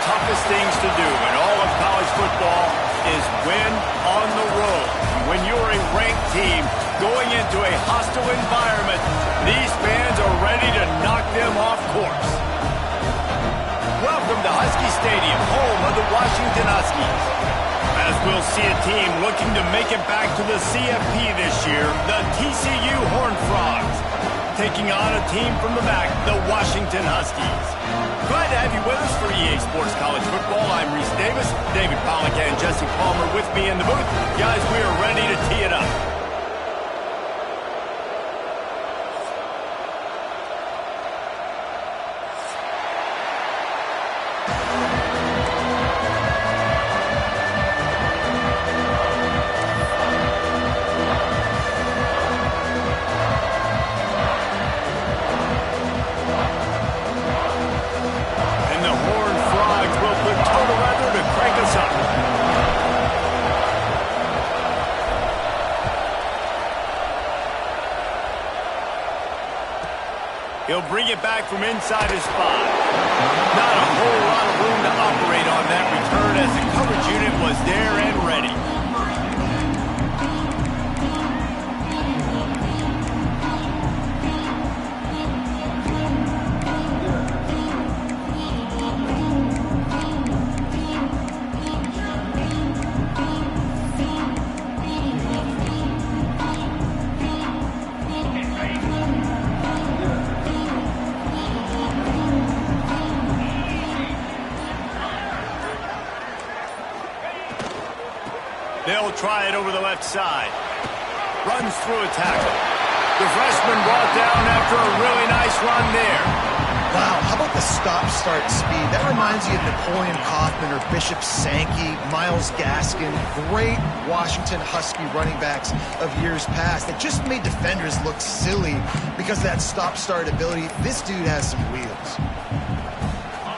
toughest things to do in all of college football is win on the road. When you're a ranked team going into a hostile environment, these fans are ready to knock them off course. Welcome to Husky Stadium, home of the Washington Huskies. As we'll see a team looking to make it back to the CFP this year, the TCU Horned Frogs, taking on a team from the MAC, the Washington Huskies. Glad to have you with us for EA Sports College Football. I'm Reese Davis, David Pollack and Jesse Palmer with me in the booth. Guys, we are ready to tee it up. He'll bring it back from inside his 5. Not a whole lot of room to operate on that return as the coverage unit was there and ready. They'll try it over the left side. Runs through a tackle. The freshman brought down after a really nice run there. Wow, how about the stop-start speed? That reminds you of Napoleon Kaufman or Bishop Sankey, Myles Gaskin, great Washington Husky running backs of years past that just made defenders look silly because of that stop-start ability. This dude has some wheels.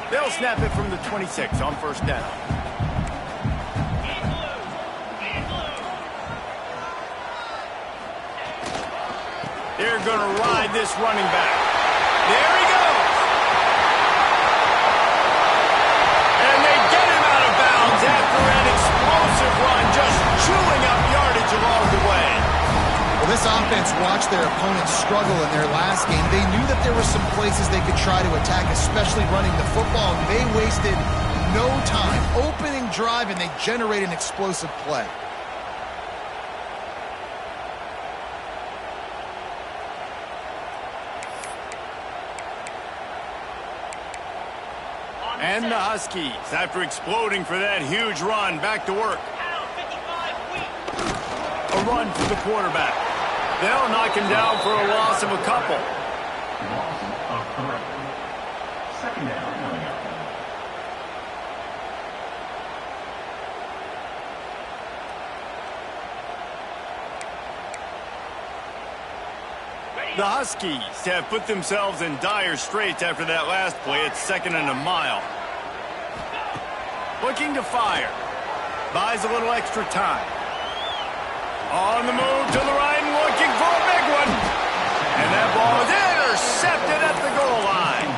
They'll snap it from the 26 on first down. They're going to ride this running back. There he goes. And they get him out of bounds after an explosive run, just chewing up yardage along the way. Well, this offense watched their opponents struggle in their last game. They knew that there were some places they could try to attack, especially running the football, and they wasted no time. Opening drive, and they generate an explosive play. And the Huskies, after exploding for that huge run, back to work. A run for the quarterback. They'll knock him down for a loss of a couple. Second down. The Huskies have put themselves in dire straits after that last play. It's 2nd and a mile. Looking to fire. Buys a little extra time. On the move to the right and looking for a big one. And that ball is intercepted at the goal line.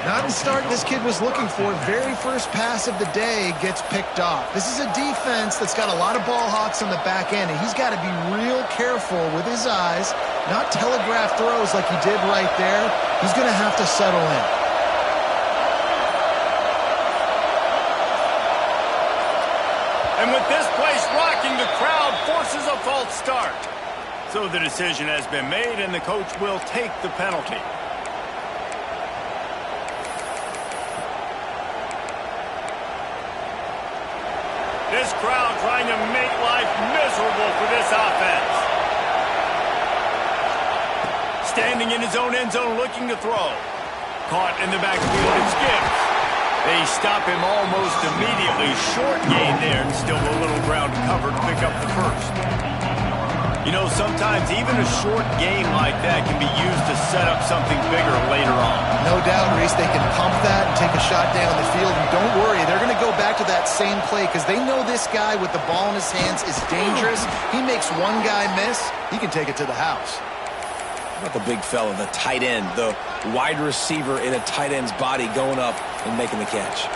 Not the start this kid was looking for. Very first pass of the day gets picked off. This is a defense that's got a lot of ball hawks on the back end, and he's got to be real careful with his eyes, not telegraph throws like he did right there. He's going to have to settle in. And with this place rocking, the crowd forces a false start. So the decision has been made, and the coach will take the penalty. This crowd trying to make life miserable for this offense. Standing in his own end zone looking to throw. Caught in the backfield and skips. They stop him almost immediately. Short gain there and still a little ground cover to pick up the first. You know, sometimes even a short gain like that can be used to set up something bigger later on. No doubt, Reese, they can pump that and take a shot down the field. And don't worry, they're going to go back to that same play because they know this guy with the ball in his hands is dangerous. He makes one guy miss, he can take it to the house. How about the big fella, the tight end, the wide receiver in a tight end's body going up and making the catch?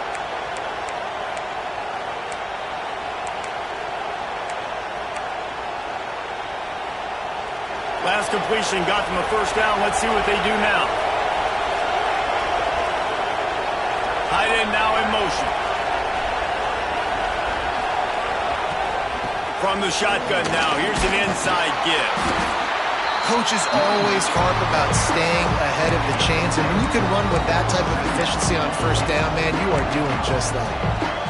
completion got them a first down. Let's see what they do now. Tight end now in motion. From the shotgun now, here's an inside give. Coaches always harp about staying ahead of the chains, and when you can run with that type of efficiency on first down, man, you are doing just that.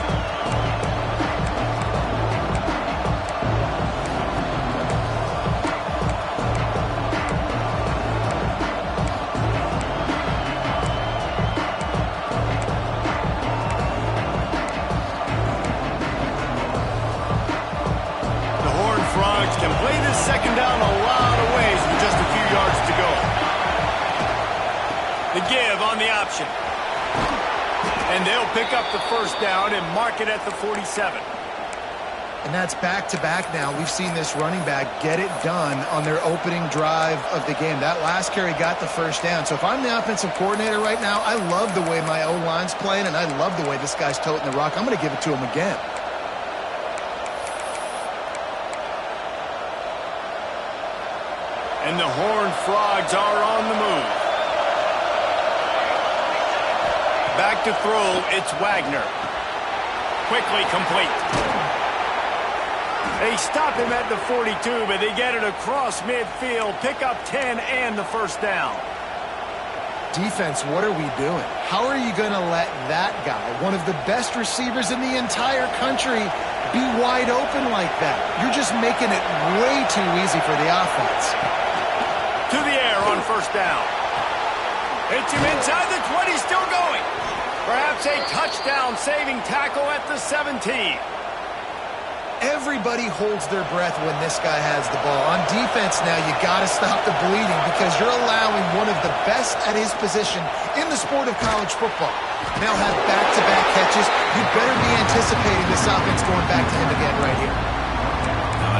Can play this second down a lot of ways with just a few yards to go. The give on the option. And they'll pick up the first down and mark it at the 47. And that's back-to-back now. We've seen this running back get it done on their opening drive of the game. That last carry got the first down. So if I'm the offensive coordinator right now, I love the way my O-line's playing, and I love the way this guy's toting the rock. I'm going to give it to him again. And the Horned Frogs are on the move. Back to throw, it's Wagner. Quickly complete. They stop him at the 42, but they get it across midfield. Pick up 10 and the first down. Defense, what are we doing? How are you going to let that guy, one of the best receivers in the entire country, be wide open like that? You're just making it way too easy for the offense. To the air on first down. Hits him inside the 20, still going. Perhaps a touchdown-saving tackle at the 17. Everybody holds their breath when this guy has the ball. On defense now, you got to stop the bleeding because you're allowing one of the best at his position in the sport of college football. Now have back-to-back catches. You better be anticipating this offense going back to him again right here.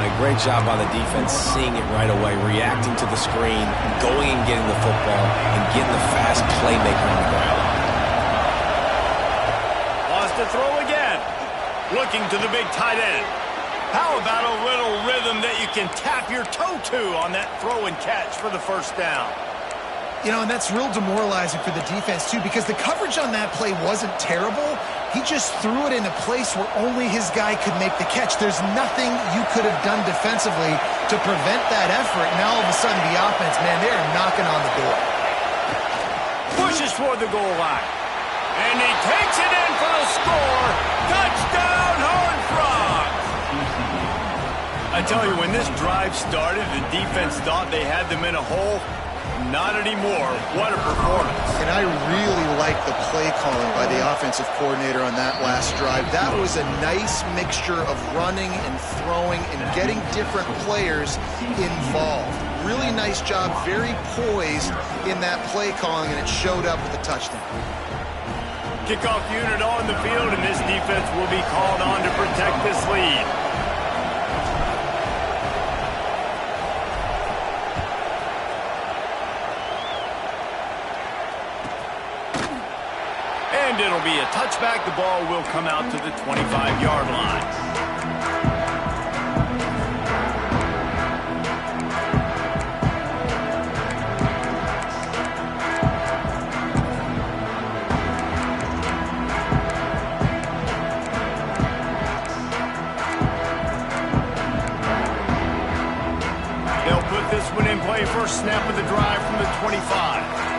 A great job by the defense, seeing it right away, reacting to the screen, going and getting the football, and getting the fast playmaker on the ground. Lost to throw again. Looking to the big tight end. How about a little rhythm that you can tap your toe to on that throw and catch for the first down? You know, and that's real demoralizing for the defense, too, because the coverage on that play wasn't terrible. He just threw it in a place where only his guy could make the catch. There's nothing you could have done defensively to prevent that effort. Now, all of a sudden, the offense, man, they're knocking on the door. Pushes toward the goal line. And he takes it in for the score. Touchdown, Horned Frogs! I tell you, when this drive started, the defense thought they had them in a hole. Not anymore. What a performance. And I really like the play calling by the offensive coordinator on that last drive. That was a nice mixture of running and throwing and getting different players involved. Really nice job, very poised in that play calling, and it showed up with a touchdown. Kickoff unit on the field, and this defense will be called on to protect this lead. And it'll be a touchback. The ball will come out to the 25-yard line. They'll put this one in play. First snap of the drive from the 25.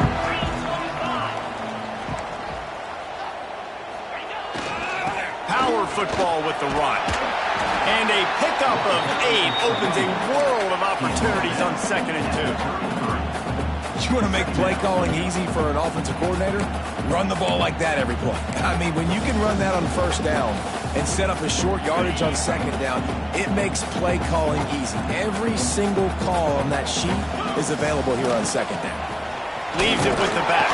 Power football with the run. And a pickup of 8 opens a world of opportunities on 2nd and 2. You want to make play calling easy for an offensive coordinator? Run the ball like that every play. I mean, when you can run that on first down and set up a short yardage on 2nd down, it makes play calling easy. Every single call on that sheet is available here on 2nd down. Leaves it with the back.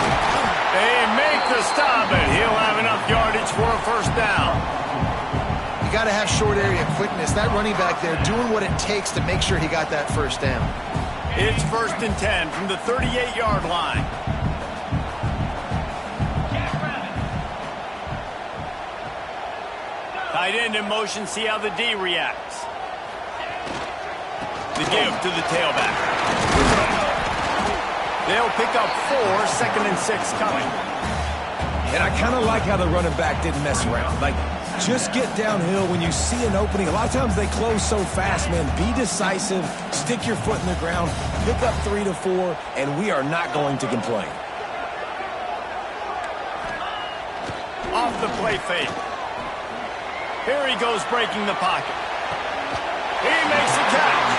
They make the stop, and he'll have enough yardage for a first down. You got to have short area quickness. That running back there doing what it takes to make sure he got that first down. It's 1st and 10 from the 38-yard line. Tight end in motion, see how the D reacts. The give to the tailback. They'll pick up 4, 2nd and 6 coming. And I kind of like how the running back didn't mess around. Like, just get downhill when you see an opening. A lot of times they close so fast, man. Be decisive, stick your foot in the ground, pick up 3 to 4, and we are not going to complain. Off the play fake. Here he goes breaking the pocket. He makes the catch.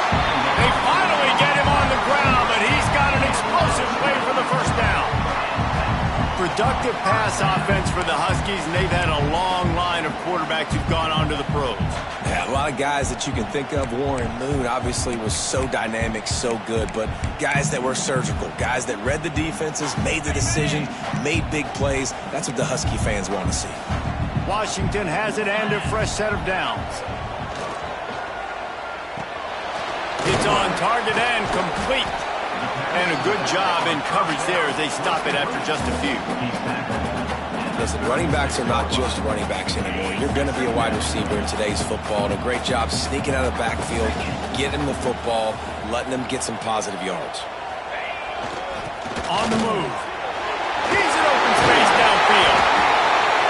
They finally get him on the ground, but he's got an explosive play for the first down. Productive pass offense for the Huskies, and they've had a long line of quarterbacks who've gone on to the pros. Yeah, a lot of guys that you can think of. Warren Moon obviously was so dynamic, so good, but guys that were surgical, guys that read the defenses, made the decision, made big plays. That's what the Husky fans want to see. Washington has it and a fresh set of downs. It's on target and complete. And a good job in coverage there as they stop it after just a few. Listen, running backs are not just running backs anymore. You're going to be a wide receiver in today's football. And a great job sneaking out of the backfield, getting the football, letting them get some positive yards. On the move. He's in open space downfield.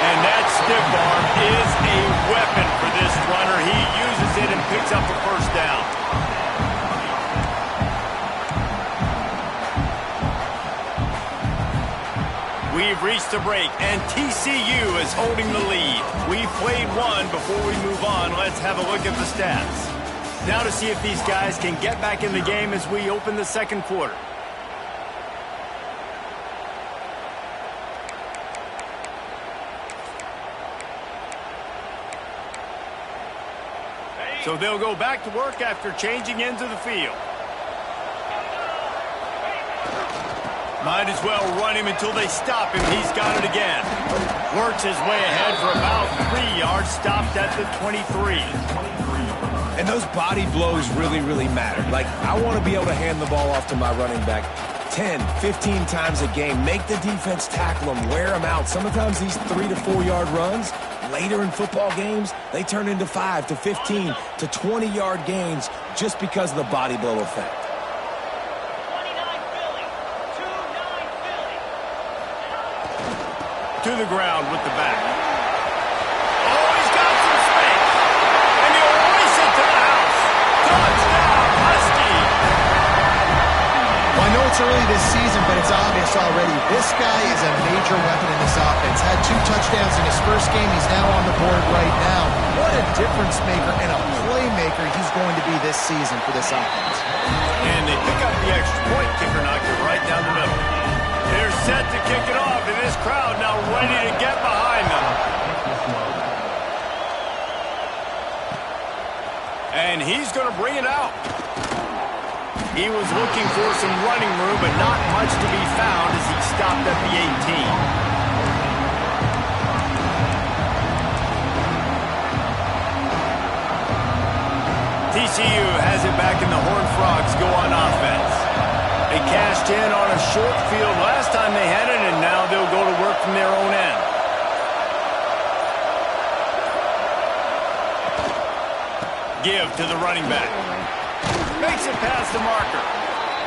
And that stiff arm is a weapon for this runner. He uses it and picks up a first down. We've reached a break, and TCU is holding the lead. We've played one. Before we move on, let's have a look at the stats. Now to see if these guys can get back in the game as we open the second quarter. So they'll go back to work after changing into the field. Might as well run him until they stop him. He's got it again. Works his way ahead for about 3 yards. Stopped at the 23. And those body blows really, really matter. Like, I want to be able to hand the ball off to my running back 10, 15 times a game. Make the defense tackle them, wear them out. Sometimes these 3 to 4 yard runs, later in football games, they turn into 5 to 15 to 20 yard gains just because of the body blow effect. To the ground with the back. Oh, he's got some space. And he'll race it to the house. Touchdown, Husky. Well, I know it's early this season, but it's obvious already. This guy is a major weapon in this offense. Had 2 touchdowns in his first game. He's now on the board right now. What a difference maker and a playmaker he's going to be this season for this offense. And they pick up the extra point. Kicker knocked it right down the middle. They're set to kick it off, and this crowd now ready to get behind them. And he's going to bring it out. He was looking for some running room, but not much to be found as he stopped at the 18. TCU has it back, and the Horned Frogs go on offense. They cashed in on a short field last time they had it, and now they'll go to work from their own end. Give to the running back. Makes it past the marker.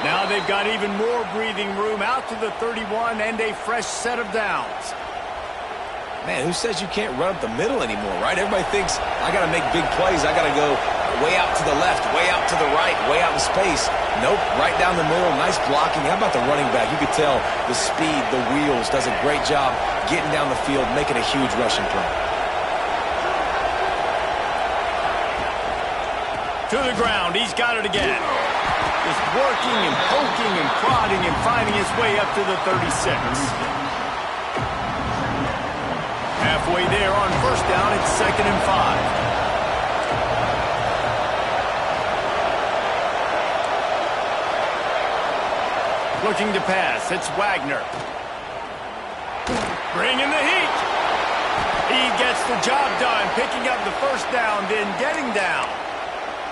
Now they've got even more breathing room out to the 31 and a fresh set of downs. Man, who says you can't run up the middle anymore, right? Everybody thinks, I got to make big plays. I got to go way out to the left, way out to the right, way out in space. Nope, right down the middle, nice blocking. How about the running back? You could tell the speed, the wheels, does a great job getting down the field, making a huge rushing play. To the ground, he's got it again. Just working and poking and prodding and finding his way up to the 36. Halfway there on first down, it's 2nd and 5. Looking to pass, it's Wagner. Bringing the heat. He gets the job done, picking up the first down, then getting down.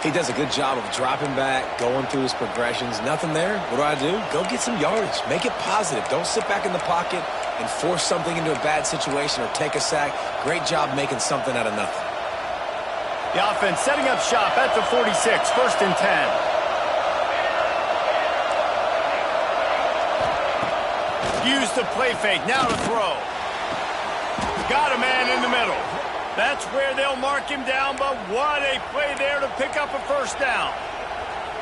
He does a good job of dropping back, going through his progressions. Nothing there. What do? Go get some yardage. Make it positive. Don't sit back in the pocket and force something into a bad situation or take a sack. Great job making something out of nothing. The offense setting up shop at the 46, 1st and 10. Used the play fake. Now to throw. Got a man in the middle. That's where they'll mark him down, but what a play there to pick up a first down.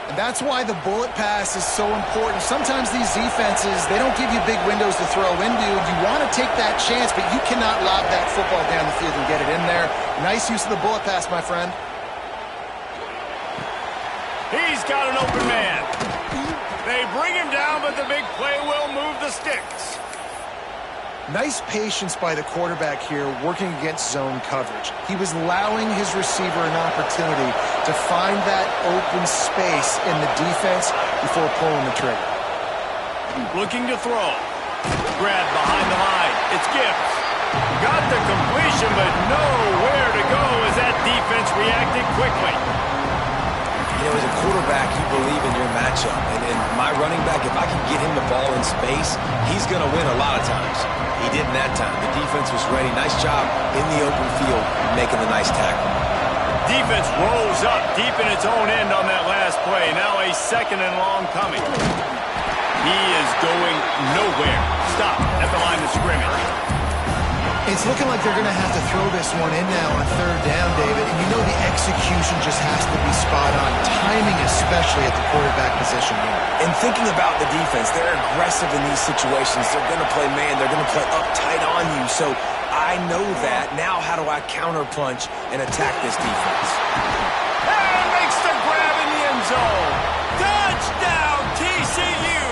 And that's why the bullet pass is so important. Sometimes these defenses, they don't give you big windows to throw into. You want to take that chance, but you cannot lob that football down the field and get it in there. Nice use of the bullet pass, my friend. He's got an open man. They bring him down, but the big play will move the sticks. Nice patience by the quarterback here working against zone coverage. He was allowing his receiver an opportunity to find that open space in the defense before pulling the trigger. Looking to throw. Grab behind the line. It's Gibbs. Got the completion, but nowhere to go as that defense reacted quickly. You know, as a quarterback, you believe in your matchup. And my running back, if I can get him the ball in space, he's going to win a lot of times. He didn't that time. The defense was ready. Nice job in the open field making the nice tackle. Defense rolls up deep in its own end on that last play. Now a second and long coming. He is going nowhere. Stop at the line of scrimmage. It's looking like they're going to have to throw this one in now on third down, David. And you know the execution just has to be spot on. Timing especially at the quarterback position here. And thinking about the defense, they're aggressive in these situations. They're going to play man. They're going to play up tight on you. So I know that. Now how do I counterpunch and attack this defense? And makes the grab in the end zone. Touchdown, TCU.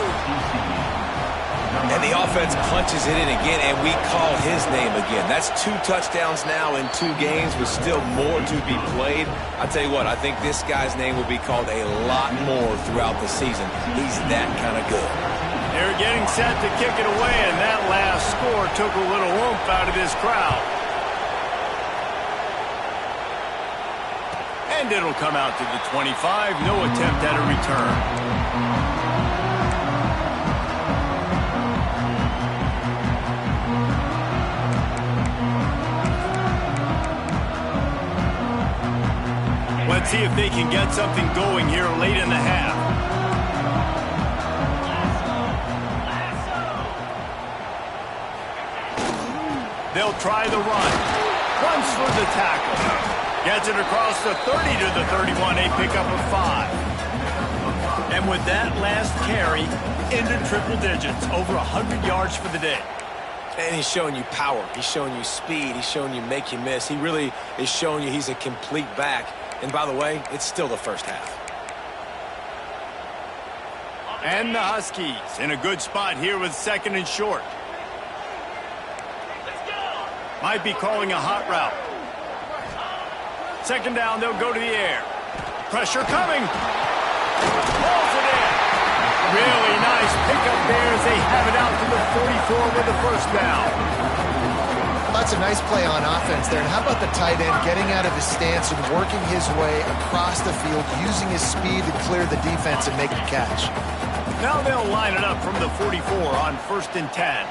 And the offense punches it in again, and we call his name again. That's 2 touchdowns now in 2 games with still more to be played. I tell you what, I think this guy's name will be called a lot more throughout the season. He's that kind of good. They're getting set to kick it away, and that last score took a little oomph out of this crowd. And it'll come out to the 25. No attempt at a return. Let's see if they can get something going here late in the half. They'll try the run. Runs for the tackle. Gets it across the 30 to the 31, a pickup of 5. And with that last carry, into triple digits, over 100 yards for the day. And he's showing you power. He's showing you speed. He's showing you make you miss. He really is showing you he's a complete back. And by the way, it's still the first half. And the Huskies in a good spot here with second and short. Might be calling a hot route. Second down, they'll go to the air. Pressure coming. Pulls it in. Really nice pickup there as they have it out to the 44 with the first down. That's a nice play on offense there. And how about the tight end getting out of his stance and working his way across the field, using his speed to clear the defense and make a catch. Now they'll line it up from the 44 on 1st and 10.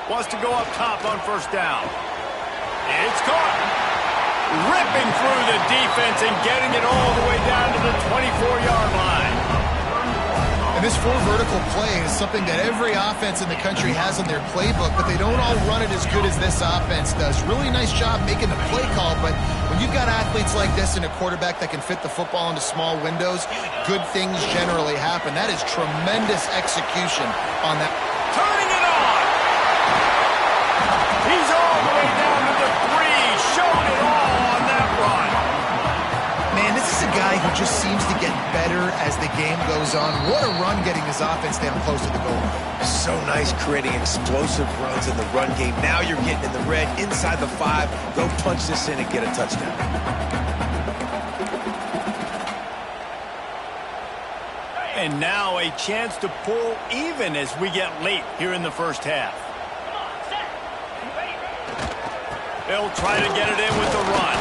Wants to go up top on first down. It's caught. Ripping through the defense and getting it all the way down to the 24-yard line. And this 4 vertical play is something that every offense in the country has in their playbook, but they don't all run it as good as this offense does. Really nice job making the play call, but when you've got athletes like this and a quarterback that can fit the football into small windows, good things generally happen. That is tremendous execution on that. Turning it on. He's all the way down to the 3, showing it all on that run. Man, this is a guy who just seems to get better as the game goes on. What a run getting his offense down close to the goal. So nice creating explosive runs in the run game. Now you're getting in the red, inside the 5. Go punch this in and get a touchdown. And now a chance to pull even as we get late here in the first half. They'll try to get it in with the run.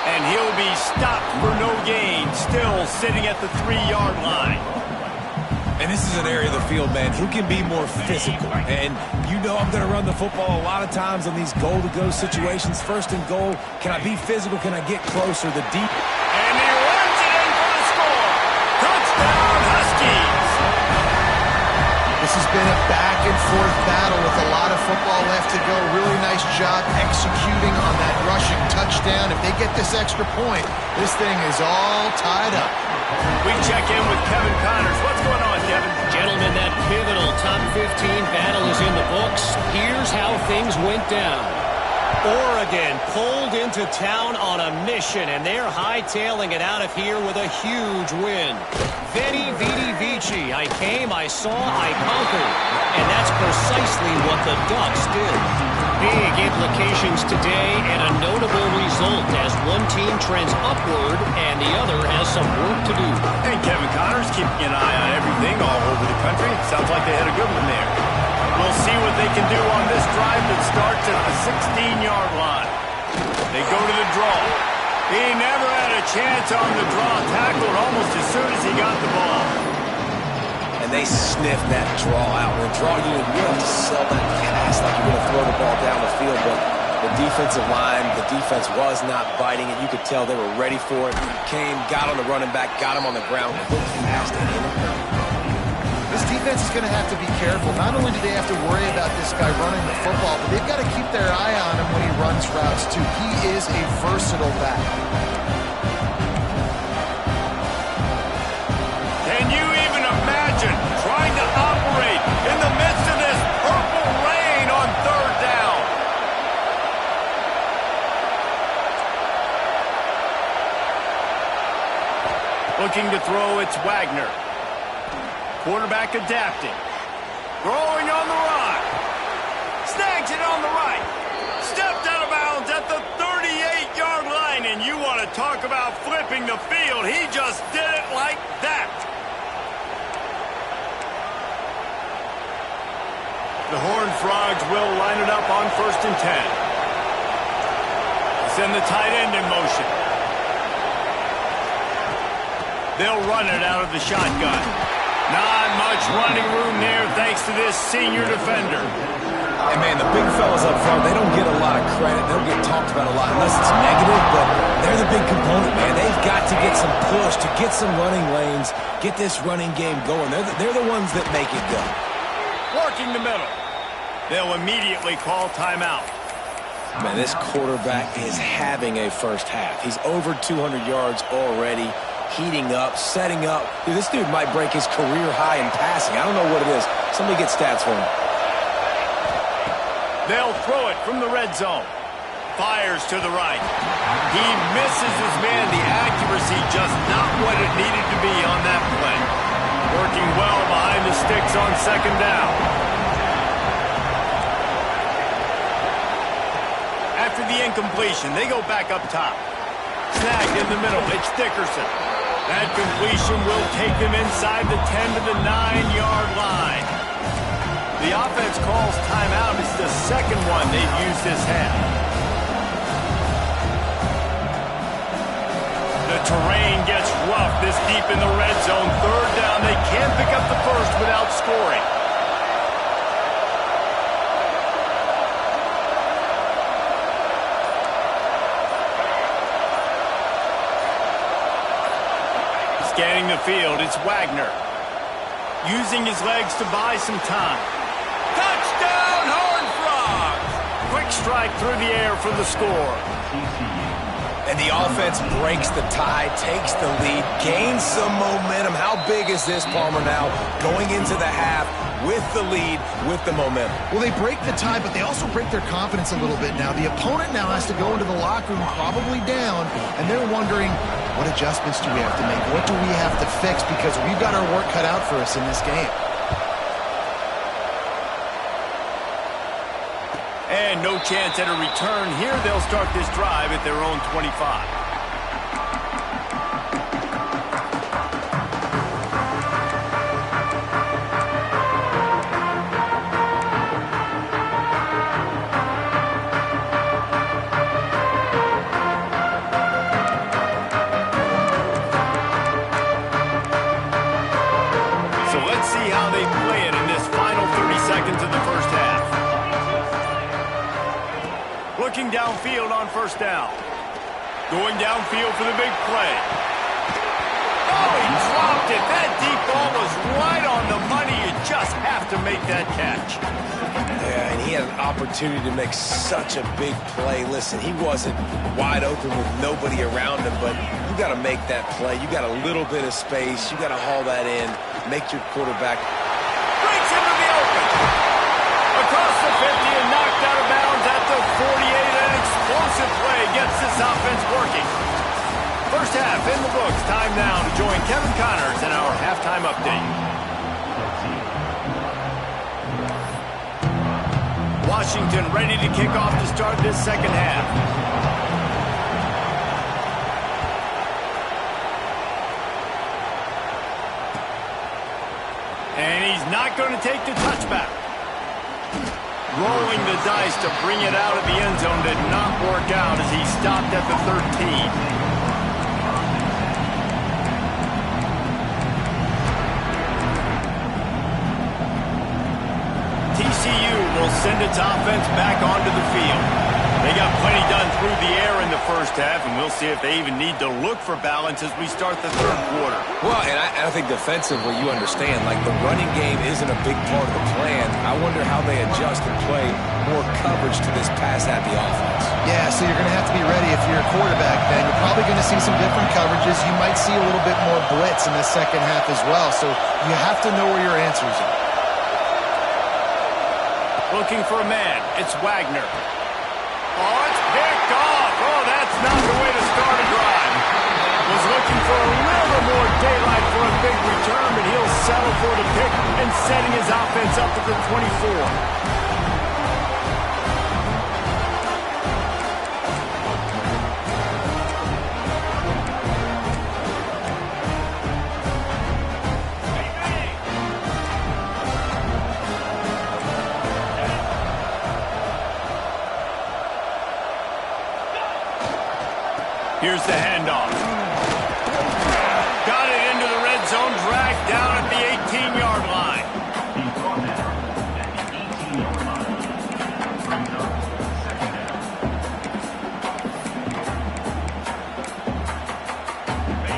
And he'll be stopped for no gain, still sitting at the 3-yard line. And this is an area of the field, man, who can be more physical. And you know I'm going to run the football a lot of times on these goal-to-go situations. 1st and goal, can I be physical? Can I get closer? And he runs it in for the score. Touchdown, Huskies. back-and-forth battle with a lot of football left to go. Really nice job executing on that rushing touchdown. If they get this extra point, this thing is all tied up. We check in with Kevin Connors. What's going on, Kevin? Gentlemen, that pivotal top 15 battle is in the books. Here's how things went down. Oregon pulled into town on a mission, and they're hightailing it out of here with a huge win. Veni, vidi, vici. I came, I saw, I conquered. And that's precisely what the Ducks did. Big implications today and a notable result as one team trends upward and the other has some work to do. And Kevin Connors keeping an eye on everything all over the country. Sounds like they had a good one there. We'll see what they can do on this drive that starts at the 16-yard line. They go to the draw. He never had a chance on the draw. Tackled almost as soon as he got the ball. And they sniffed that draw out. When draw unit, you have to sell that pass like you're going to throw the ball down the field. But the defensive line, the defense was not biting it. You could tell they were ready for it. Came, got on the running back, got him on the ground, quick fast and in a hurry. This defense is going to have to be careful. Not only do they have to worry about this guy running the football, but they've got to keep their eye on him when he runs routes, too. He is a versatile back. Can you even imagine trying to operate in the midst of this purple rain on third down? Looking to throw, it's Wagner. Quarterback adapting. Throwing on the run. Snags it on the right. Stepped out of bounds at the 38-yard line. And you want to talk about flipping the field. He just did it like that. The Horned Frogs will line it up on 1st and 10. Send the tight end in motion. They'll run it out of the shotgun. Not much running room there thanks to this senior defender. And, man, the big fellas up front, they don't get a lot of credit. They don't get talked about a lot unless it's negative, but they're the big component, man. They've got to get some push, to get some running lanes, get this running game going. They're the ones that make it go. Working the middle. They'll immediately call timeout. Man, this quarterback is having a first half. He's over 200 yards already. Heating up, setting up. Dude, this dude might break his career high in passing. I don't know what it is. Somebody get stats for him. They'll throw it from the red zone. Fires to the right. He misses his man. The accuracy just not what it needed to be on that play. Working well behind the sticks on 2nd down. After the incompletion, they go back up top. Snagged in the middle. It's Dickerson. That completion will take them inside the 10 to the 9-yard line. The offense calls timeout. It's the second one they've used this half. The terrain gets rough this deep in the red zone. 3rd down. They can't pick up the first without scoring. Scanning the field, it's Wagner. Using his legs to buy some time. Touchdown, Horned Frogs! Quick strike through the air for the score. And the offense breaks the tie, takes the lead, gains some momentum. How big is this, Palmer, now? Going into the half with the lead, with the momentum. Well, they break the tie, but they also break their confidence a little bit now. The opponent now has to go into the locker room probably down, and they're wondering, what adjustments do we have to make? What do we have to fix? Because we've got our work cut out for us in this game. And no chance at a return here. They'll start this drive at their own 25. So let's see how they play it in this final 30 seconds of the first half. Looking downfield on 1st down. Going downfield for the big play. Oh, he dropped it. That deep ball was right on the money. You just just have to make that catch. Yeah, and he had an opportunity to make such a big play. Listen, he wasn't wide open with nobody around him, but you got to make that play. You got a little bit of space. You got to haul that in, make your quarterback. Breaks into the open. Across the 50 and knocked out of bounds at the 48. An explosive play gets this offense working. First half in the books. Time now to join Kevin Connors in our halftime update. Washington ready to kick off to start this second half. And he's not going to take the touchback. Rolling the dice to bring it out of the end zone did not work out as he stopped at the 13. TCU will send its offense back onto the field. They got plenty done through the air in the first half, and we'll see if they even need to look for balance as we start the third quarter. Well, and I think defensively, you understand, like the running game isn't a big part of the plan. I wonder how they adjust and play more coverage to this pass-happy offense. Yeah, so you're going to have to be ready if you're a quarterback, Ben. You're probably going to see some different coverages. You might see a little bit more blitz in the second half as well, so you have to know where your answers are. Looking for a man. It's Wagner. Oh, it's picked off. Oh, that's not the way to start a drive. Was looking for a little more daylight for a big return, but he'll settle for the pick and setting his offense up at the 24. Here's the handoff. Got it into the red zone, dragged down at the 18-yard line.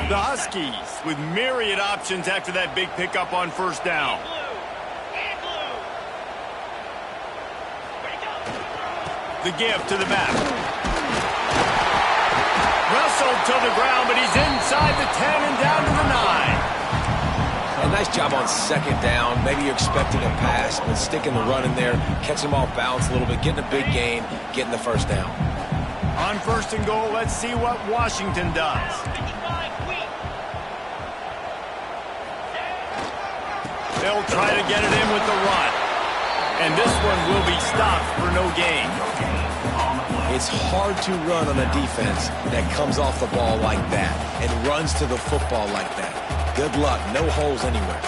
The Huskies with myriad options after that big pickup on first down. The give to the back. Wrestled to the ground, but he's inside the 10 and down to the 9. A nice job on second down. Maybe you're expecting a pass, but sticking the run in there, catching him off balance a little bit, getting a big gain, getting the first down. On first and goal, let's see what Washington does. They'll try to get it in with the run. And this one will be stopped for no gain. It's hard to run on a defense that comes off the ball like that and runs to the football like that. Good luck. No holes anywhere.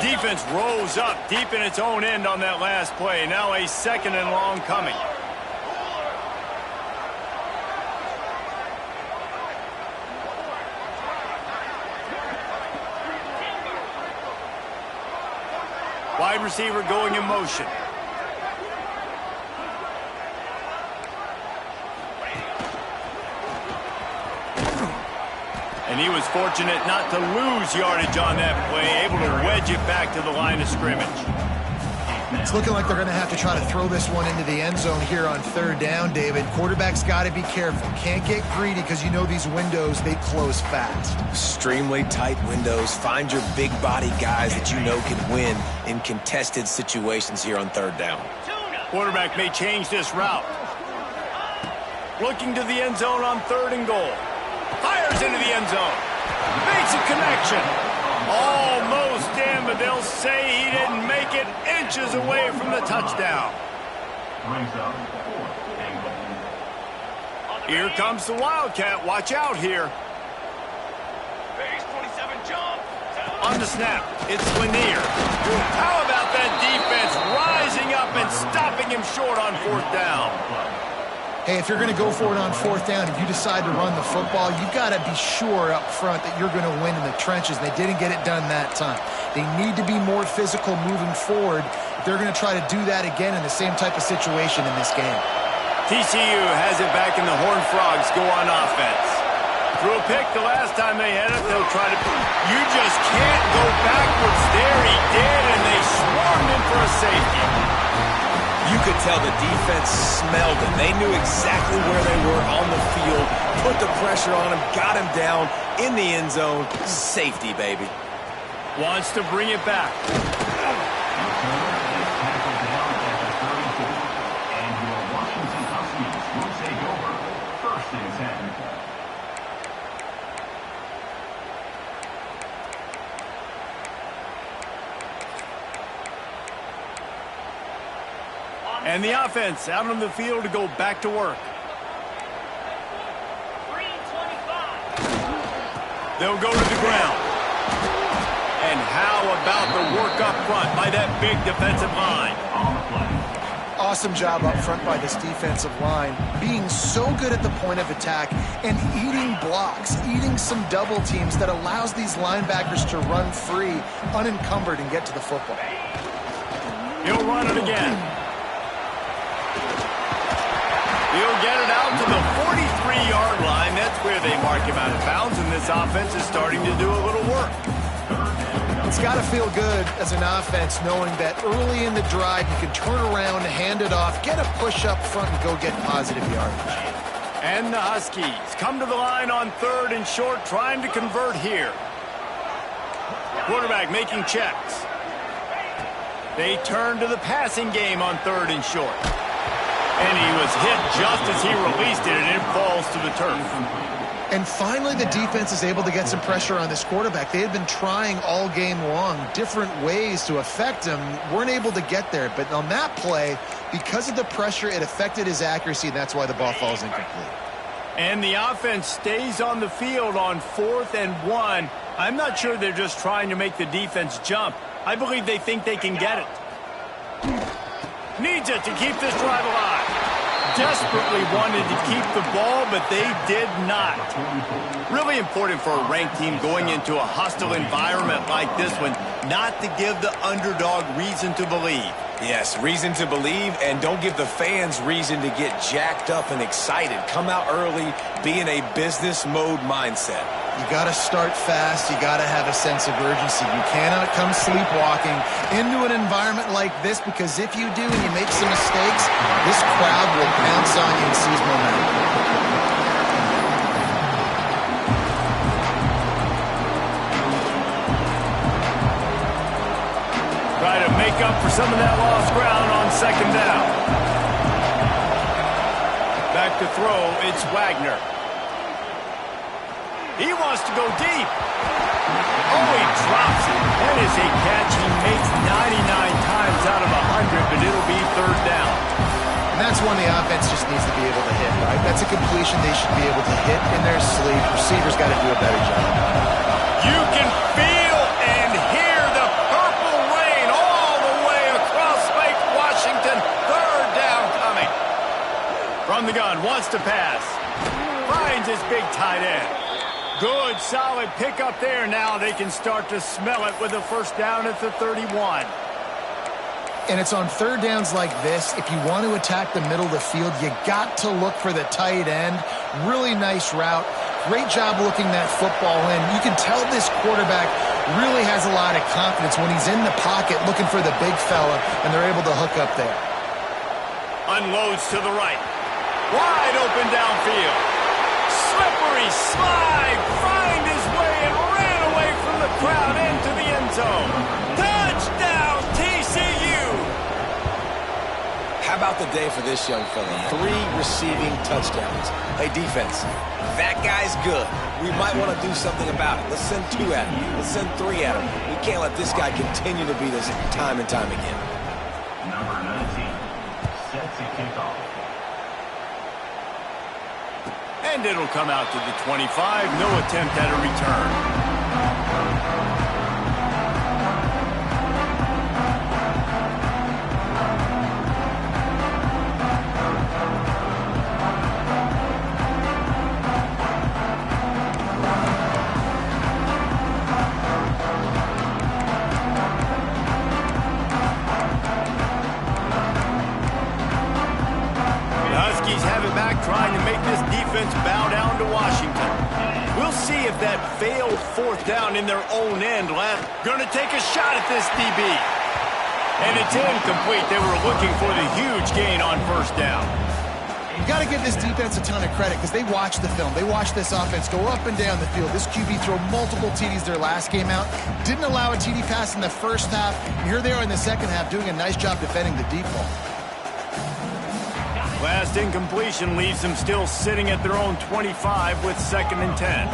Defense rose up deep in its own end on that last play. Now a second and long coming. Wide receiver going in motion. And he was fortunate not to lose yardage on that play, able to wedge it back to the line of scrimmage. It's looking like they're going to have to try to throw this one into the end zone here on third down, David. Quarterback's got to be careful. Can't get greedy because you know these windows, they close fast. Extremely tight windows. Find your big body guys that you know can win in contested situations here on third down. Quarterback may change this route. Looking to the end zone on third and goal. Fires into the end zone. Makes a connection. Almost in, but they'll say he didn't make it, inches away from the touchdown. Here comes the Wildcat. Watch out here. On the snap, it's Lanier. How about that defense rising up and stopping him short on fourth down? Hey, if you're going to go for it on fourth down, if you decide to run the football, you've got to be sure up front that you're going to win in the trenches. And they didn't get it done that time. They need to be more physical moving forward if they're going to try to do that again in the same type of situation in this game. TCU has it back, and the Horned Frogs go on offense. threw a pick the last time they had it. They'll try to... You just can't go backwards there. He did, and they swarmed him for a safety. You could tell the defense smelled it. They knew exactly where they were on the field, put the pressure on him, got him down in the end zone. Safety, baby. Wants to bring it back. And the offense out on the field to go back to work. They'll go to the ground. And how about the work up front by that big defensive line? Awesome job up front by this defensive line, being so good at the point of attack and eating blocks, eating some double teams that allows these linebackers to run free, unencumbered, and get to the football. He'll run it again. He'll get it out to the 43-yard line. That's where they mark him out of bounds, and this offense is starting to do a little work. It's got to feel good as an offense knowing that early in the drive you can turn around, hand it off, get a push up front, and go get positive yardage. And the Huskies come to the line on 3rd and short, trying to convert here. Quarterback making checks. They turn to the passing game on 3rd and short. And he was hit just as he released it, and it falls to the turf. And finally, the defense is able to get some pressure on this quarterback. They had been trying all game long, different ways to affect him, weren't able to get there. But on that play, because of the pressure, it affected his accuracy, and that's why the ball falls incomplete. And the offense stays on the field on 4th and 1. I'm not sure they're just trying to make the defense jump. I believe they think they can get it. Needs it to keep this drive alive. Desperately wanted to keep the ball, but they did not. Really important for a ranked team going into a hostile environment like this one, not to give the underdog reason to believe. Yes, reason to believe, and don't give the fans reason to get jacked up and excited. Come out early, be in a business mode mindset. You got to start fast. You got to have a sense of urgency. You cannot come sleepwalking into an environment like this, because if you do and you make some mistakes, this crowd will pounce on you and seize momentum. Try to make up for some of that lost ground on 2nd down. Back to throw, it's Wagner. He wants to go deep. Oh, he drops it. That is a catch he makes 99 times out of 100, but it'll be 3rd down. And that's one the offense just needs to be able to hit, right? That's a completion they should be able to hit in their sleep. Receivers got to do a better job. You can feel and hear the purple rain all the way across Lake Washington. 3rd down coming. From the gun, wants to pass. Finds his big tight end. Good, solid pickup there. Now they can start to smell it with a 1st down at the 31. And it's on 3rd downs like this. If you want to attack the middle of the field, you got to look for the tight end. Really nice route. Great job looking that football in. You can tell this quarterback really has a lot of confidence when he's in the pocket looking for the big fella, and they're able to hook up there. Unloads to the right. Wide open downfield. Slippery slide, find his way and ran away from the crowd into the end zone. Touchdown, TCU! How about the day for this young fella? 3 receiving touchdowns. Hey, defense, that guy's good. We might want to do something about it. Let's send 2 at him. Let's send 3 at him. We can't let this guy continue to beat us time and time again. Number 19 sets a kickoff. And it'll come out to the 25. No attempt at a return. Huskies have it back, trying to make this defense bow down to Washington. 4th down in their own end left. Going to take a shot at this DB. And it's incomplete. They were looking for the huge gain on 1st down. You got to give this defense a ton of credit because they watched the film. They watched this offense go up and down the field. This QB throw multiple TDs their last game out. Didn't allow a TD pass in the first half. And here they are in the second half doing a nice job defending the deep ball. Last incompletion leaves them still sitting at their own 25 with 2nd and 10.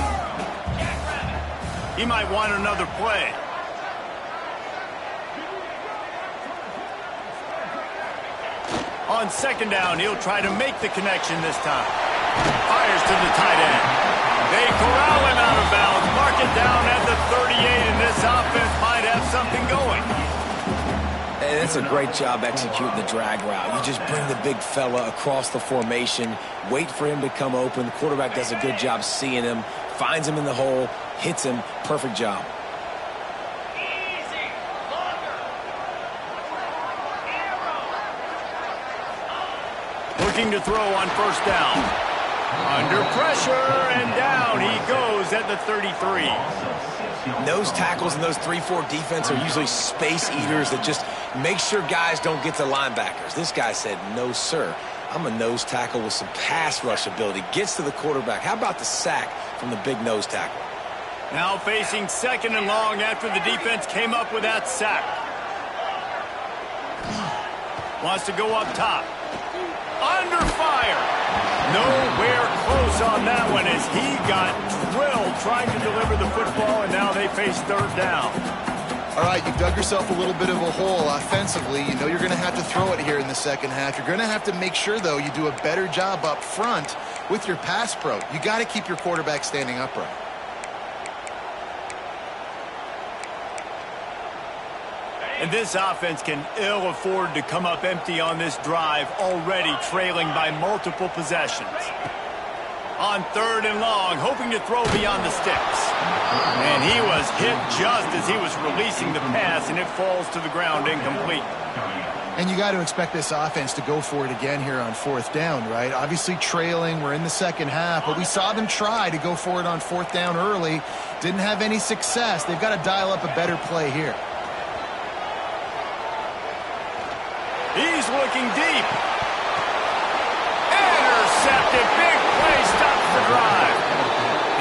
He might want another play. On 2nd down, he'll try to make the connection this time. Fires to the tight end. They corral him out of bounds. Mark it down at the 38, and this offense might have something going. And it's a great job executing the drag route. You just bring the big fella across the formation, wait for him to come open. The quarterback does a good job seeing him, finds him in the hole, hits him. Perfect job. Looking to throw on 1st down. Under pressure, and down he goes at the 33. Nose tackles in those 3-4 defense are usually space eaters that just make sure guys don't get to linebackers. This guy said, no, sir. I'm a nose tackle with some pass rush ability. Gets to the quarterback. How about the sack from the big nose tackle? Now facing 2nd and long after the defense came up with that sack. Wants to go up top. Under fire. Nowhere close on that one as he got drilled trying to deliver the football, and now they face 3rd down. All right, you dug yourself a little bit of a hole offensively. You know you're going to have to throw it here in the second half. You're going to have to make sure, though, you do a better job up front with your pass pro. You got to keep your quarterback standing upright. And this offense can ill afford to come up empty on this drive, already trailing by multiple possessions. On 3rd and long, hoping to throw beyond the sticks. And he was hit just as he was releasing the pass, and it falls to the ground incomplete. And you got to expect this offense to go for it again here on 4th down, right? Obviously trailing, we're in the second half, but we saw them try to go for it on 4th down early. Didn't have any success. They've got to dial up a better play here. He's looking deep. Intercepted. Big play stops the drive.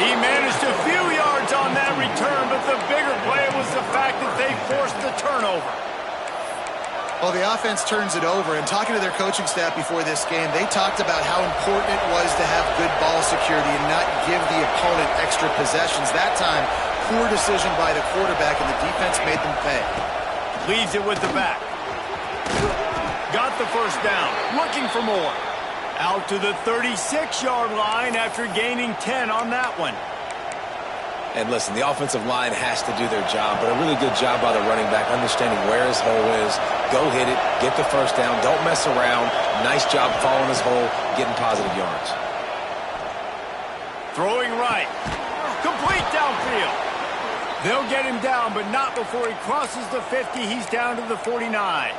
He managed a few yards on that return, but the bigger play was the fact that they forced the turnover. Well, the offense turns it over, and talking to their coaching staff before this game, they talked about how important it was to have good ball security and not give the opponent extra possessions. That time, poor decision by the quarterback, and the defense made them pay. Leaves it with the back. Got the 1st down. Looking for more. Out to the 36-yard line after gaining 10 on that one. And listen, the offensive line has to do their job, but a really good job by the running back, understanding where his hole is. Go hit it, get the 1st down, don't mess around. Nice job following his hole, getting positive yards. Throwing right. Complete downfield. They'll get him down, but not before he crosses the 50. He's down to the 49.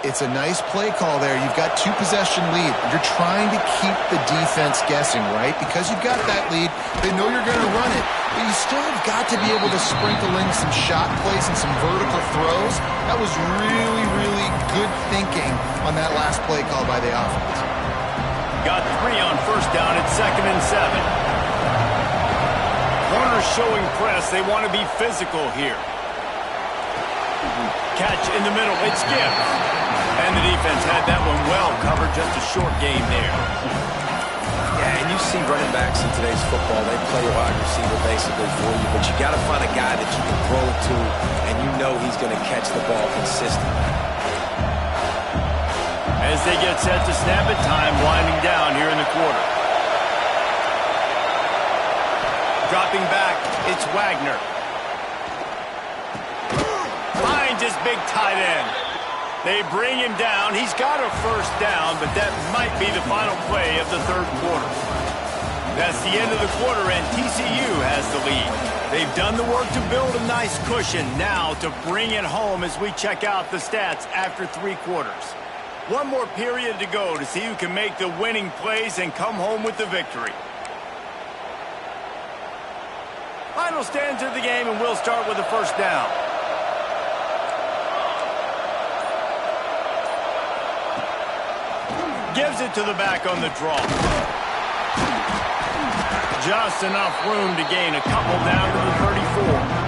It's a nice play call there. You've got 2-possession lead. You're trying to keep the defense guessing, right? Because you've got that lead, they know you're going to run it. But you still have got to be able to sprinkle in some shot plays and some vertical throws. That was really, really good thinking on that last play call by the offense. Got 3 on 1st down at 2nd and 7. Corners showing press. They want to be physical here. Catch in the middle. It skips. And the defense had that one well covered. Just a short game there. Yeah, and you see running backs in today's football, they play a wide receiver basically for you, but you got to find a guy that you can throw it to, and you know he's going to catch the ball consistently. As they get set to snap it, time winding down here in the quarter. Dropping back, it's Wagner. Finds his big tight end. They bring him down. He's got a 1st down, but that might be the final play of the 3rd quarter. That's the end of the quarter, and TCU has the lead. They've done the work to build a nice cushion. Now to bring it home as we check out the stats after 3 quarters. One more period to go to see who can make the winning plays and come home with the victory. Final will stand to the game, and we'll start with the first down. Gives it to the back on the draw. Just enough room to gain a couple down to the 34.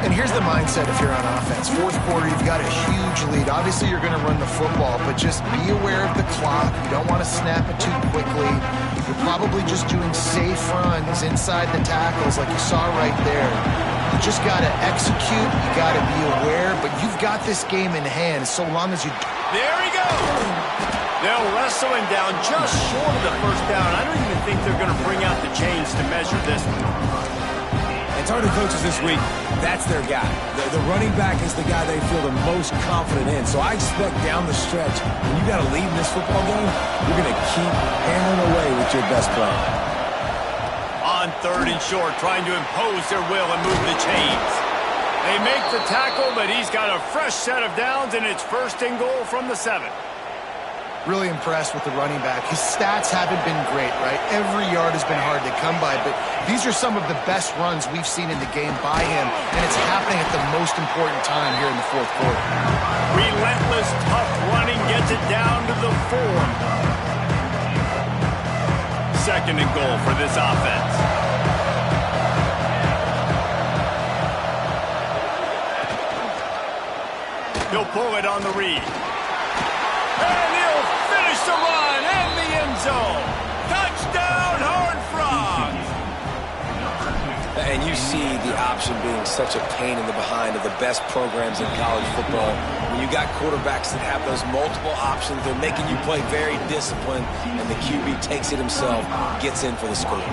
And here's the mindset if you're on offense. Fourth quarter, you've got a huge lead. Obviously, you're going to run the football, but just be aware of the clock. You don't want to snap it too quickly. You're probably just doing safe runs inside the tackles like you saw right there. You just got to execute. You got to be aware, but you've got this game in hand so long as you... There he goes! They'll wrestle him down just short of the first down. I don't even think they're going to bring out the chains to measure this one. And talking to coaches this week, that's their guy. The running back is the guy they feel the most confident in. So I expect down the stretch, when you got to lead in this football game, you're going to keep hammering away with your best player. On third and short, trying to impose their will and move the chains. They make the tackle, but he's got a fresh set of downs, and it's first and goal from the 7. Really impressed with the running back. His stats haven't been great, right? Every yard has been hard to come by, but these are some of the best runs we've seen in the game by him, and it's happening at the most important time here in the fourth quarter. Relentless, tough running gets it down to the 4. Second and goal for this offense. He'll pull it on the read. And he'll finish the run in the end zone. Touchdown, Horned Frogs! And you see the option being such a pain in the behind of the best programs in college football. When you got quarterbacks that have those multiple options, they're making you play very disciplined, and the QB takes it himself, gets in for the score.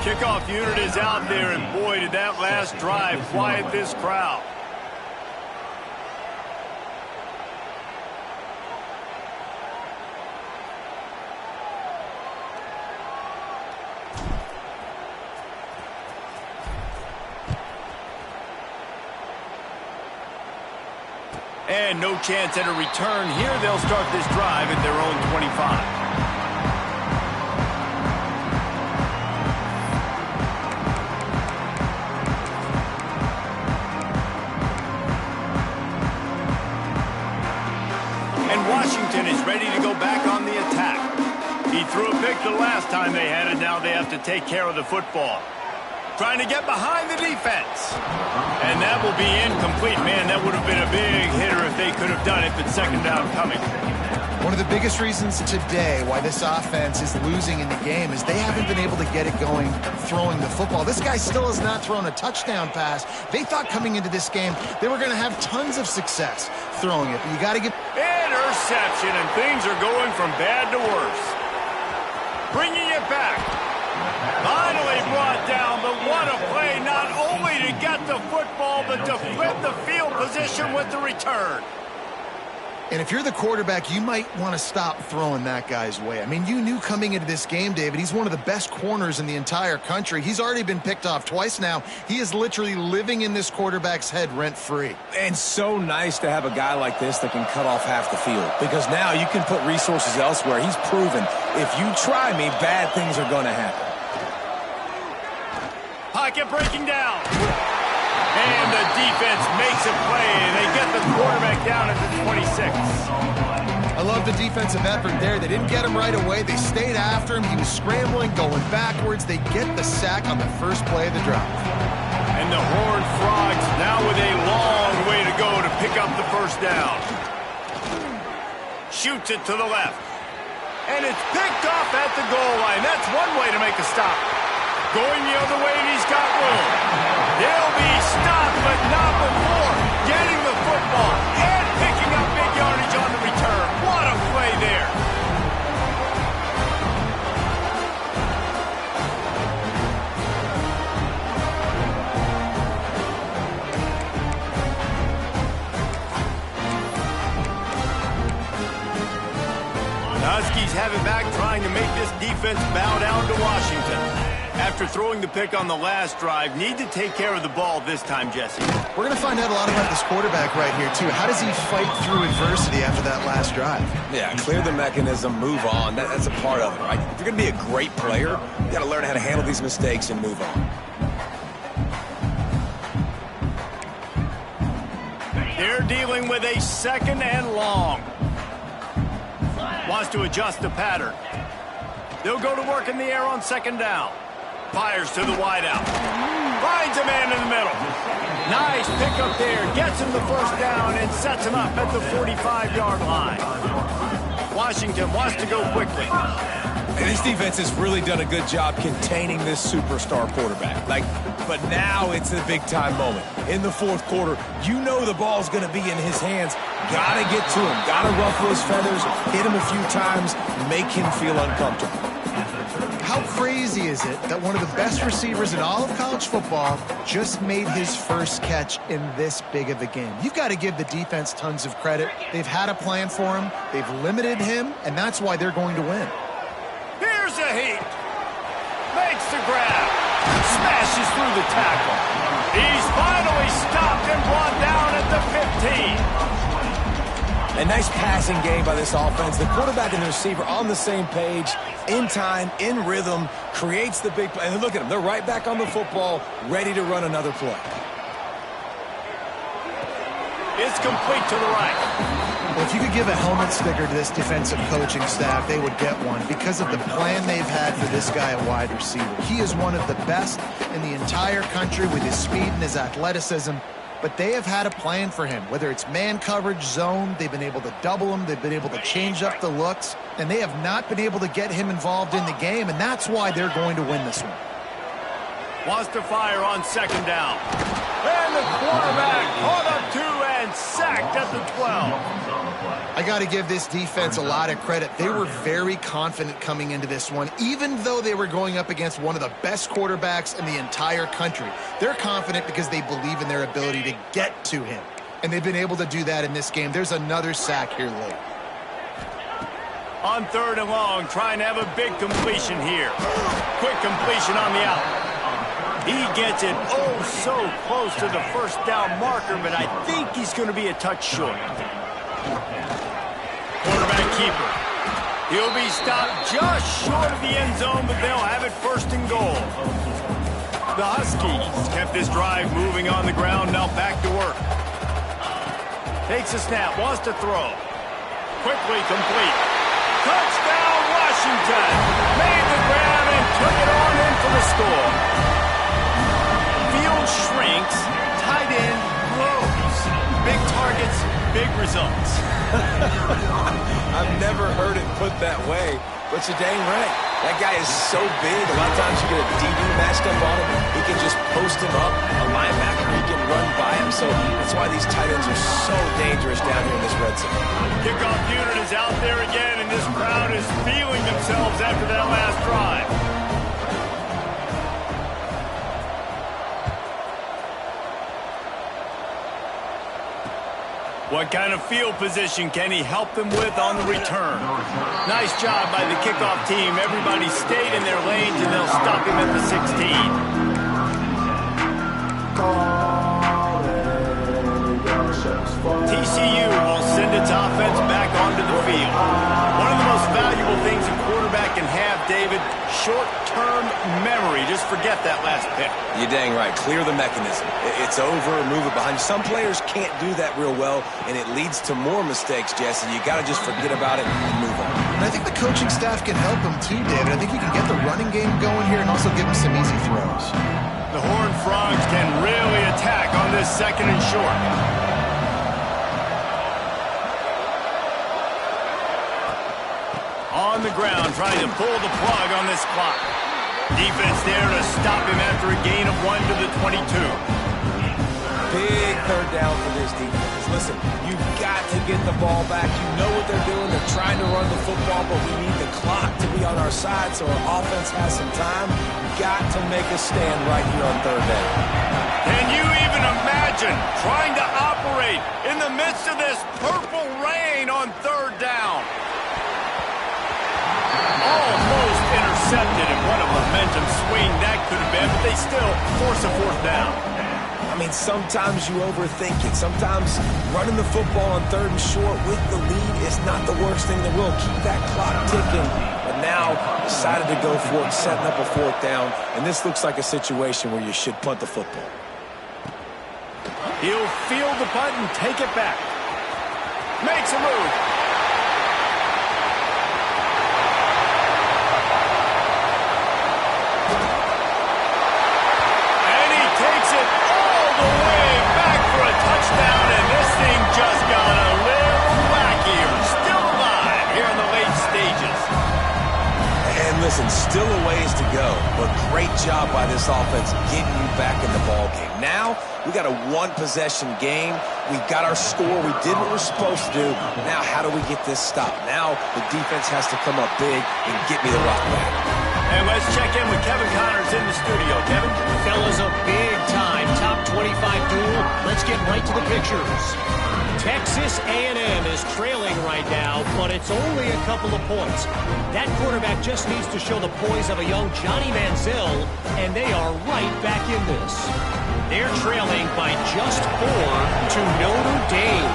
Kickoff unit is out there, and boy, did that last drive quiet this crowd. And no chance at a return here. They'll start this drive at their own 25. Washington is ready to go back on the attack. He threw a pick the last time they had it. Now they have to take care of the football. Trying to get behind the defense. And that will be incomplete. Man, that would have been a big hitter if they could have done it, but second down coming. One of the biggest reasons today why this offense is losing in the game is they haven't been able to get it going throwing the football. This guy still has not thrown a touchdown pass. They thought coming into this game they were going to have tons of success throwing it, but you got to get... Interception, and things are going from bad to worse. Bringing it back. Finally brought down, but what a play, not only to get the football, but to flip the field position with the return. And if you're the quarterback, you might want to stop throwing that guy's way. I mean, you knew coming into this game, David, he's one of the best corners in the entire country. He's already been picked off twice now. He is literally living in this quarterback's head rent-free. And so nice to have a guy like this that can cut off half the field, because now you can put resources elsewhere. He's proven if you try me, bad things are going to happen. Pocket breaking down. And the defense makes a play. They get the quarterback down at the 26. I love the defensive effort there. They didn't get him right away. They stayed after him. He was scrambling, going backwards. They get the sack on the first play of the drive. And the Horned Frogs now with a long way to go to pick up the first down. Shoots it to the left. And it's picked off at the goal line. That's one way to make a stop. Going the other way, and he's got room. They'll be stopped, but not before getting the football and picking up big yardage on the return. What a play there. The Huskies have it back, trying to make this defense bow down to Washington. After throwing the pick on the last drive, need to take care of the ball this time, Jesse. We're going to find out a lot about this quarterback right here, too. How does he fight through adversity after that last drive? Yeah, clear the mechanism, move on. That's a part of it, right? If you're going to be a great player, you got to learn how to handle these mistakes and move on. They're dealing with a 2nd and long. Wants to adjust the pattern. They'll go to work in the air on 2nd down. Fires to the wideout. Finds a man in the middle. Nice pickup there. Gets him the 1st down and sets him up at the 45-yard line. Washington wants to go quickly. And this defense has really done a good job containing this superstar quarterback. But now it's a big-time moment. In the 4th quarter, you know the ball's going to be in his hands. Got to get to him. Got to ruffle his feathers, hit him a few times, make him feel uncomfortable. How crazy is it that one of the best receivers in all of college football just made his first catch in this big of a game? You've got to give the defense tons of credit. They've had a plan for him. They've limited him, and that's why they're going to win. Here's a heat. Makes the grab. Smashes through the tackle. He's finally stopped and brought down at the 15. A nice passing game by this offense. The quarterback and the receiver on the same page, in time, in rhythm, creates the big play. And look at them. They're right back on the football, ready to run another play. It's complete to the right. Well, if you could give a helmet sticker to this defensive coaching staff, they would get one because of the plan they've had for this guy at wide receiver. He is one of the best in the entire country with his speed and his athleticism. But they have had a plan for him, whether it's man coverage, zone, they've been able to double him, they've been able to change up the looks, and they have not been able to get him involved in the game, and that's why they're going to win this one. Wants to fire on 2nd down. And the quarterback caught up to and sacked at the 12. I got to give this defense a lot of credit. They were very confident coming into this one, even though they were going up against one of the best quarterbacks in the entire country. They're confident because they believe in their ability to get to him, and they've been able to do that in this game. There's another sack here late. On 3rd and long, trying to have a big completion here. Quick completion on the out. He gets it so close to the 1st down marker, but I think he's going to be a touch short. Quarterback keeper. He'll be stopped just short of the end zone, but they'll have it 1st and goal. The Huskies kept this drive moving on the ground, now back to work. Takes a snap, wants to throw. Quickly complete. Touchdown, Washington! Made the grab and took it on in for the score. Field shrinks, tight end grows. Big targets, big results. I've never heard it put that way, but you're dang right. That guy is so big. A lot of times you get a DB matched up on him. He can just post him up. A linebacker, he can run by him. So that's why these tight ends are so dangerous down here in this red zone. Kickoff unit is out there again, and this crowd is feeling themselves after that last drive. What kind of field position can he help them with on the return? Nice job by the kickoff team. Everybody stayed in their lanes, and they'll stop him at the 16. TCU will send its offense back onto the field. One of the most valuable things a quarterback can have, David, short-term memory. Just forget that last pick. You're dang right. Clear the mechanism. It's over, move it behind you. Some players can't do that real well, and it leads to more mistakes, Jesse. You got to just forget about it and move on. And I think the coaching staff can help him too, David. I think you can get the running game going here and also give him some easy throws. The Horned Frogs can really attack on this 2nd and short. On the ground, trying to pull the plug on this clock. Defense there to stop him after a gain of 1 to the 22. Big 3rd down for this defense. Listen, you've got to get the ball back. You know what they're doing. They're trying to run the football, but we need the clock to be on our side so our offense has some time. We've got to make a stand right here on 3rd down. Can you even imagine trying to operate in the midst of this purple rain on 3rd down? Almost intercepted, and what a momentum swing that could have been, but they still force a fourth down. I mean, sometimes you overthink it. Sometimes running the football on 3rd and short with the lead is not the worst thing in the world. Keep that clock ticking. But now decided to go for it, setting up a 4th down. And this looks like a situation where you should punt the football. He'll field the punt and take it back. Makes a move. And he takes it all the way back for a touchdown, and this thing just got a little wackier. Still alive here in the late stages. And listen, still a ways to go, but great job by this offense getting you back in the ball game. Now, we got a 1-possession game. We got our score. We did what we're supposed to do. Now, how do we get this stopped? Now, the defense has to come up big and get me the rock back. And let's check in with Kevin Connors in the studio. Kevin? Fellas, a big-time top 25 duel. Let's get right to the pictures. Texas A&M is trailing right now, but it's only a couple of points. That quarterback just needs to show the poise of a young Johnny Manziel, and they are right back in this. They're trailing by just 4 to Notre Dame.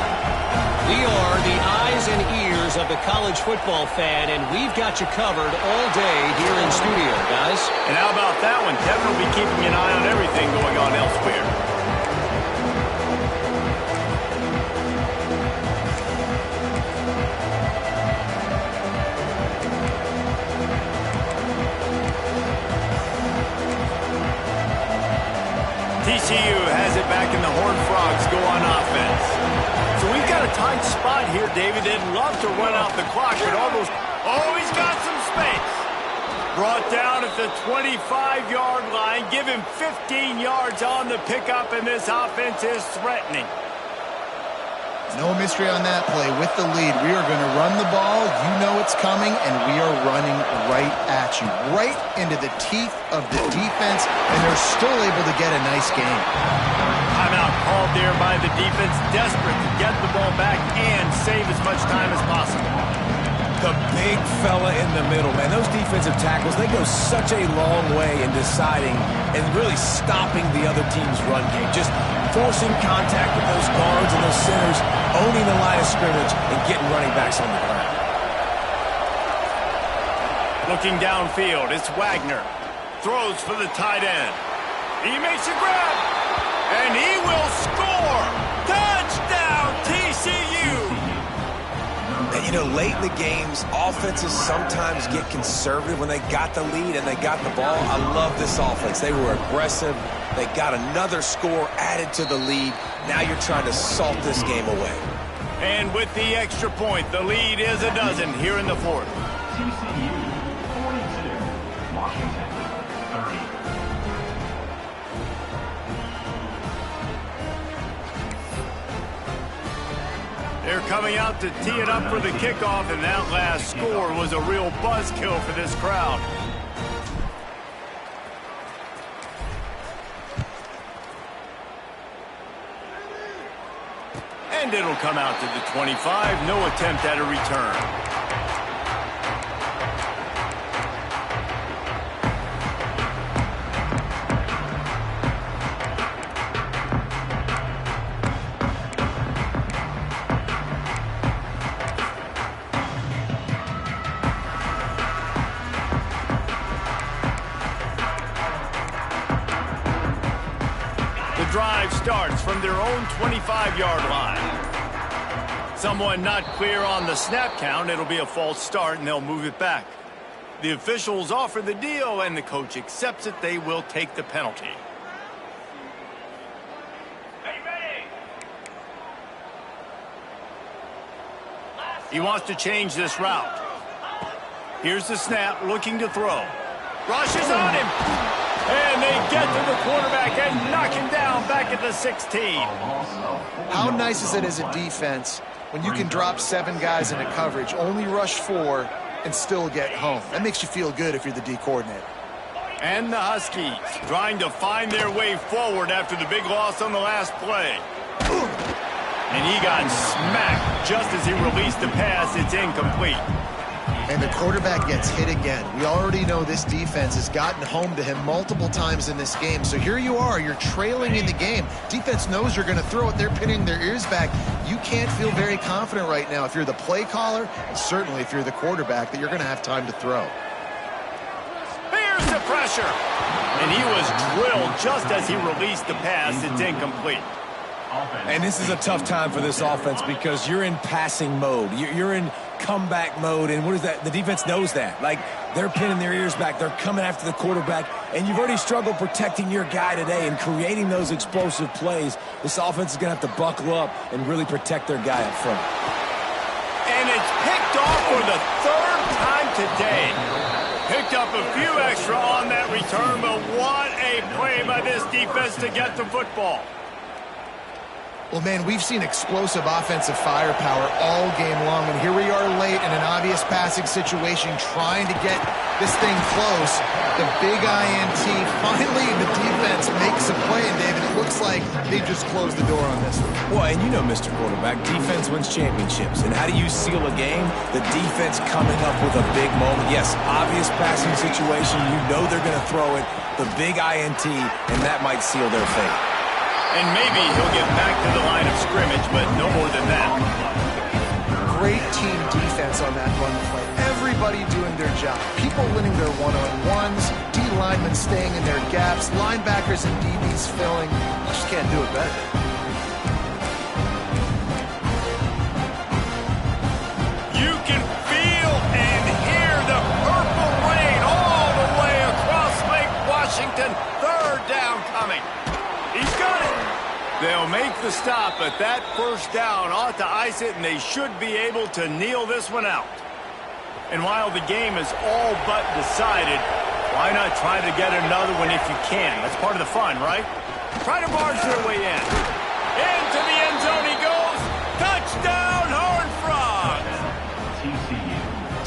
We are the eyes and ears of the college football fan, and we've got you covered all day here in studio, guys. And how about that one? Kevin will be keeping an eye on everything going on elsewhere. TCU has it back in the Horned Frogs go on offense. So we've got a tight spot here, David. They'd love to run out the clock, but almost... Oh, he's got some space. Brought down at the 25-yard line. Give him 15 yards on the pickup, and this offense is threatening. No mystery on that play. With the lead, we are going to run the ball. You know it's coming, and we are running right at you, right into the teeth of the defense, and they're still able to get a nice game. Timeout called there by the defense, desperate to get the ball back and save as much time as possible. The big fella in the middle, man. Those defensive tackles, they go such a long way in deciding and really stopping the other team's run game. Just forcing contact with those guards and those centers, owning the line of scrimmage, and getting running backs on the ground. Looking downfield, it's Wagner. Throws for the tight end. He makes a grab, and he will score. Touchdown, TCU! And, you know, late in the games, offenses sometimes get conservative when they got the lead and they got the ball. I love this offense. They were aggressive. They got another score added to the lead. Now you're trying to salt this game away. And with the extra point, the lead is a dozen here in the fourth. TCU 42, Washington 30. They're coming out to tee it up for the kickoff, and that last score was a real buzzkill for this crowd. And it'll come out to the 25. No attempt at a return. Drive starts from their own 25-yard line. Someone not clear on the snap count. It'll be a false start, and they'll move it back. The officials offer the deal, and the coach accepts it. They will take the penalty. He wants to change this route. Here's the snap, looking to throw. Rushes on him. And they get to the quarterback and knock him down back at the 16. How nice is it as a defense when you can drop 7 guys into coverage, only rush 4, and still get home? That makes you feel good if you're the D coordinator. And the Huskies trying to find their way forward after the big loss on the last play. And he got smacked just as he released the pass. It's incomplete. And the quarterback gets hit again. We already know this defense has gotten home to him multiple times in this game. So here you are, you're trailing in the game. Defense knows you're going to throw it. They're pinning their ears back. You can't feel very confident right now if you're the play caller, and certainly if you're the quarterback, that you're going to have time to throw. Here's the pressure. And he was drilled just as he released the pass. It's incomplete. And this is a tough time for this offense because you're in passing mode. You're in comeback mode, and what is that? The defense knows that. Like, they're pinning their ears back. They're coming after the quarterback, and you've already struggled protecting your guy today and creating those explosive plays. This offense is going to have to buckle up and really protect their guy up front. And it's picked off for the third time today. Picked up a few extra on that return, but what a play by this defense to get the football. Well, man, we've seen explosive offensive firepower all game long, and here we are late in an obvious passing situation trying to get this thing close. The big INT, finally the defense makes a play, and David, it looks like they just closed the door on this one. Well, and you know, Mr. Quarterback, defense wins championships. And how do you seal a game? The defense coming up with a big moment. Yes, obvious passing situation. You know they're going to throw it. The big INT, and that might seal their fate. And maybe he'll get back to the line of scrimmage, but no more than that. Great team defense on that run play. Everybody doing their job. People winning their one-on-ones, D linemen staying in their gaps, linebackers and DBs filling. You just can't do it better. You can feel and hear the purple rain all the way across Lake Washington. Third down coming. He's got it. They'll make the stop, but that first down ought to ice it, and they should be able to kneel this one out. And while the game is all but decided, why not try to get another one if you can? That's part of the fun, right? Try to barge their way in. Into the end zone he goes. Touchdown, Horned Frogs.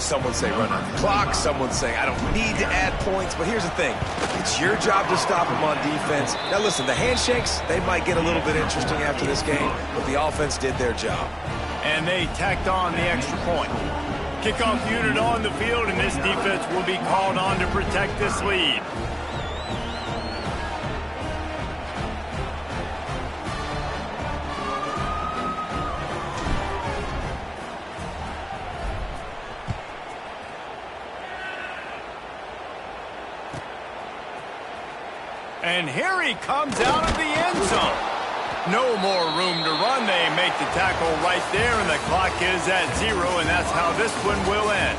Someone say run on the clock. Someone say I don't need to add points. But here's the thing. It's your job to stop them on defense. Now, listen, the handshakes, they might get a little bit interesting after this game, but the offense did their job. And they tacked on the extra point. Kickoff unit on the field, and this defense will be called on to protect this lead. And here he comes out of the end zone. No more room to run. They make the tackle right there, and the clock is at 0, and that's how this one will end.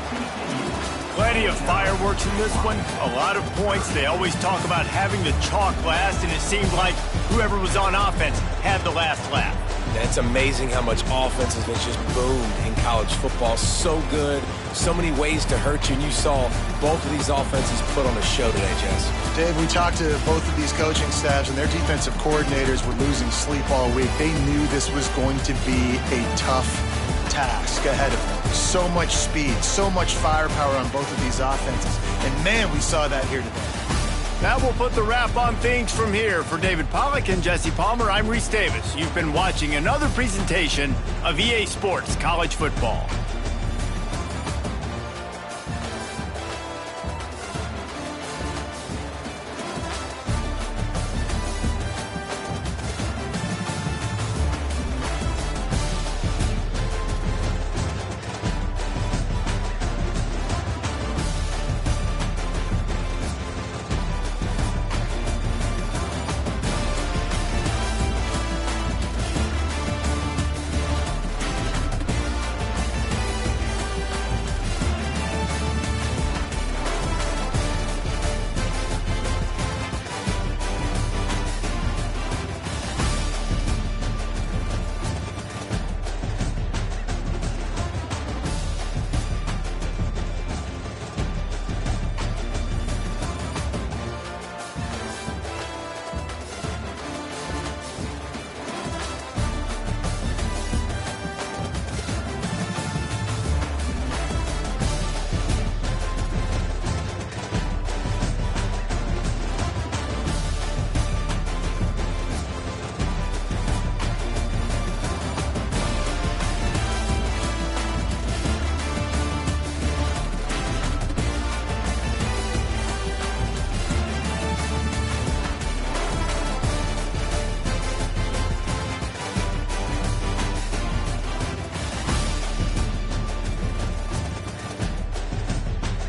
Plenty of fireworks in this one, a lot of points. They always talk about having the chalk last, and it seemed like whoever was on offense had the last laugh. It's amazing how much offense has just boomed in college football. So good, so many ways to hurt you, and you saw both of these offenses put on a show today, Jess. Dave, we talked to both of these coaching staffs, and their defensive coordinators were losing sleep all week. They knew this was going to be a tough task ahead of them. So much speed, so much firepower on both of these offenses. And, man, we saw that here today. That will put the wrap on things from here. For David Pollack and Jesse Palmer, I'm Reese Davis. You've been watching another presentation of EA Sports College Football.